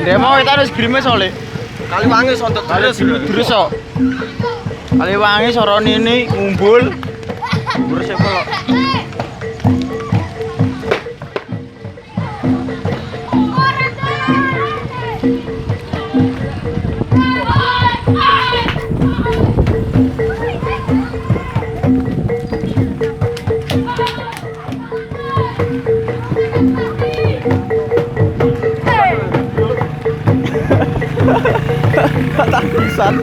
Dia mau kita harus grime soalnya. Kaliwangi sontot Terus terus kok. Kaliwangi soron ini ngumpul. Terus ya kok. Tangisan.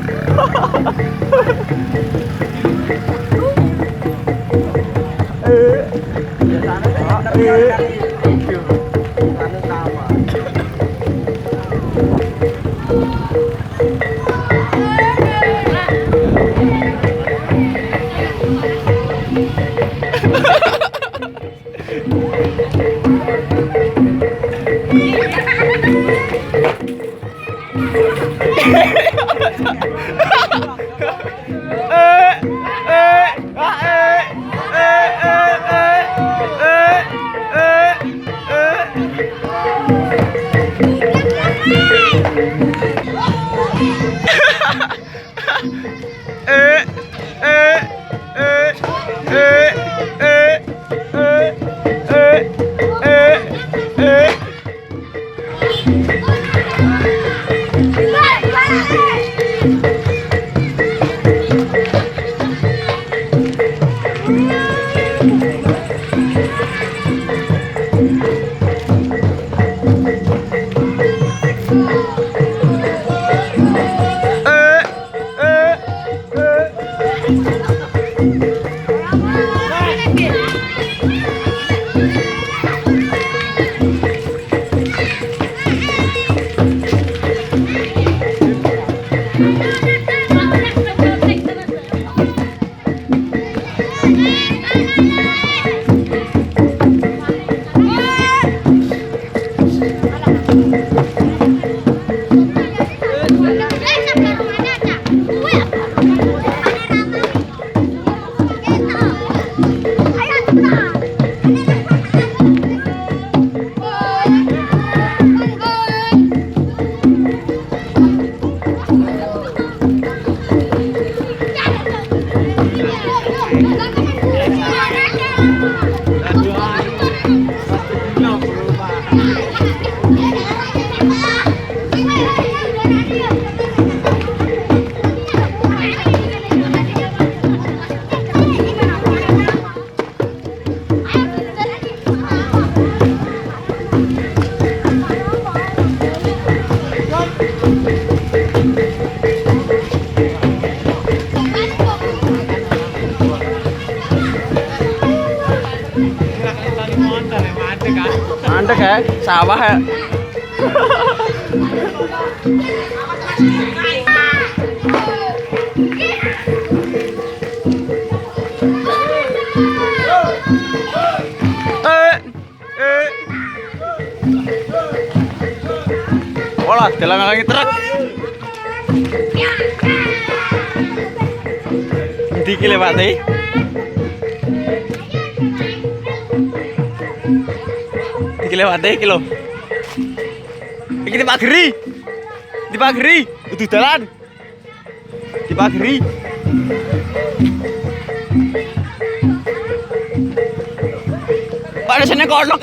Mandek ya, sawah ya. Olah, dalam lagi truk. Diki lewat nih. Lewat deh kilo. Iki dipageri. Dipageri, udah jalan. Dipageri. Pak di sini kodok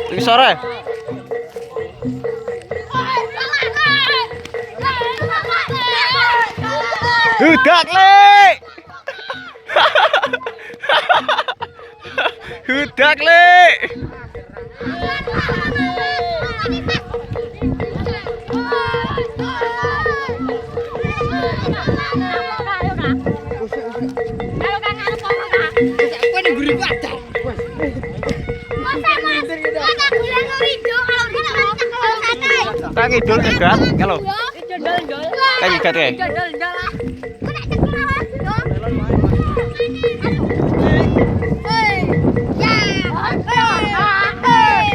Iki sore. Hudak le. Hudak le. Kaki dul cegat, kalau kaki cegat ya.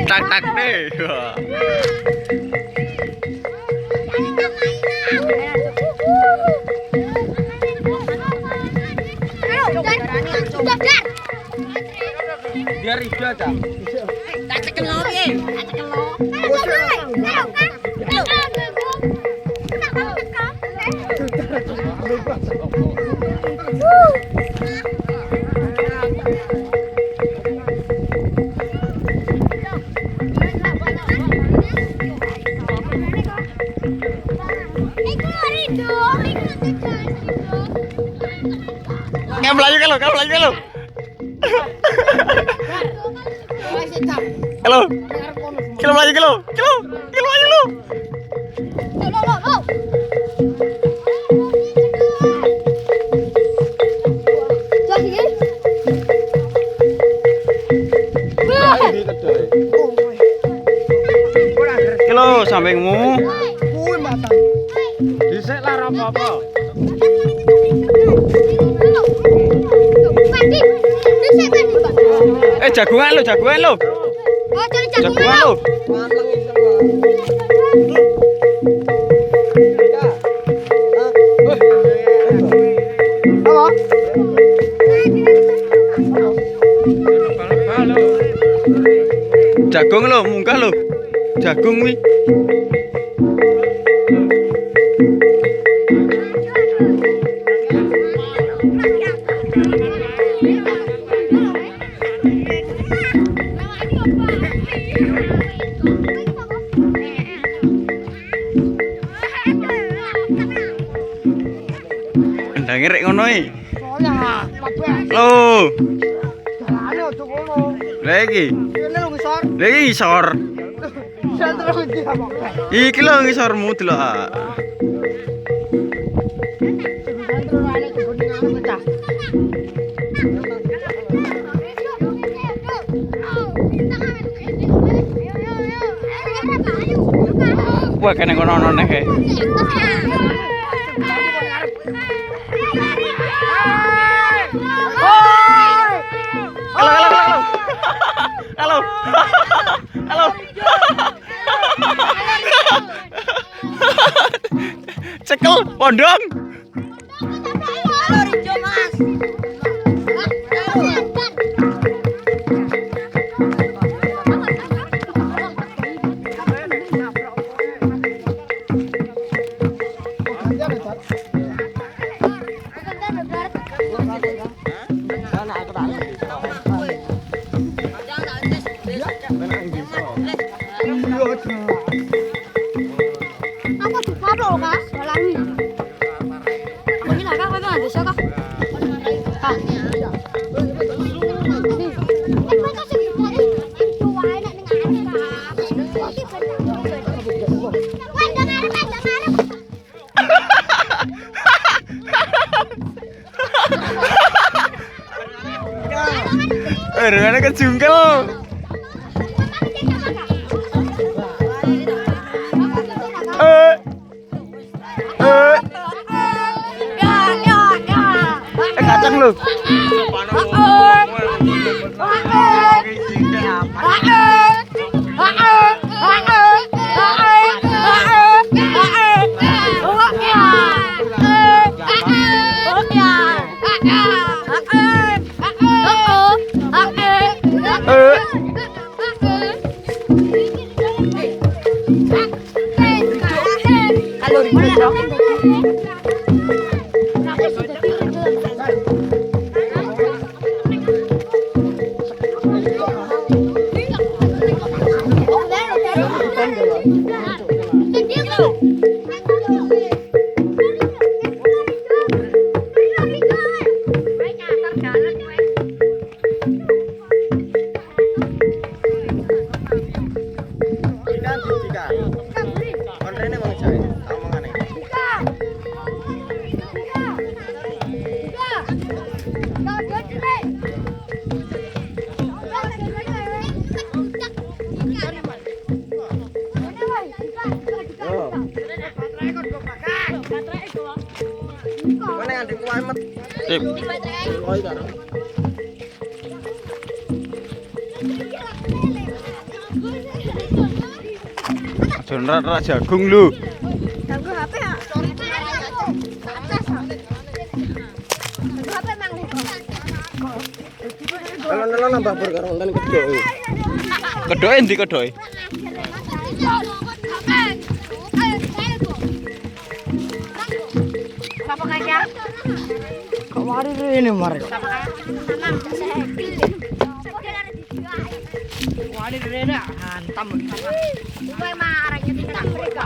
Tak tak deh. Biar itu aja. Tak cekel lo ye. Tak cekel lo. Kamu laju kalau. Halo. Kilo laju lo. Kilo sampingmu. Kuwi matang. Dhisik lara apa-apa. Jagungan lo. Oh, cari Jagungan lo. Jagung lo, munggah lo. Jagung wi. Ndange rek ngono iki. Loh. Jalane ojo ngono. Lah iki. Kene lho ngisor. Lah iki ngisor. Santro iki apa? Iki lho ngisormu delok. Santro ana kuning ana pecah. Wah, kene ngono nek. Halo. Cekel pondong. Apa suka lo kak? Walangi. Ini nak kak, apa bisa kak? Kak. Rene kejungkel. Kacang lu. Sip. Jonrat jagung lu. Ganggu HP ya? Ganggu HP mang nih. Kalau nambah bor karo wonten kedok. Kedoke endi kedoke? Apa kaya? Kok mari rene mari. Wani rene hantam. Gue marahnya tidak mereka.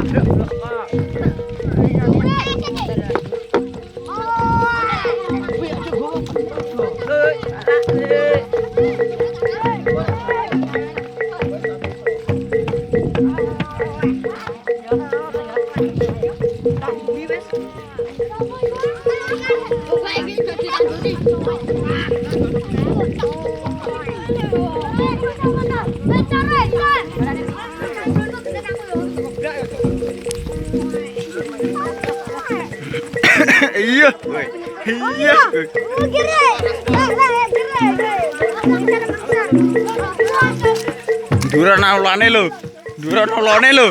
Iya. Iya. Duran olane lho. Duran olane lho.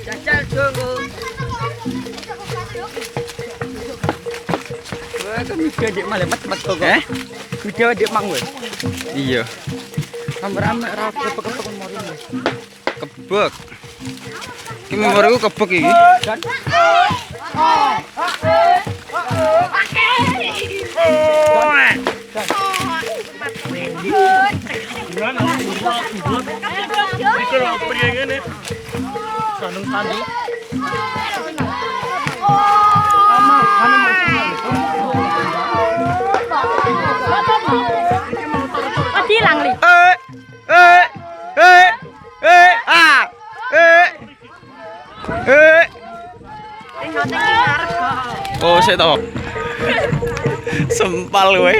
Jajal tunggu. Wah, kami video malah mat kok. Video dia mang we. Iya. Rame-rame ra kepek-kepek mori. Kebek. Ki memoriku kebek iki. Hilang li. Oh, saya tahu. Sempal gue.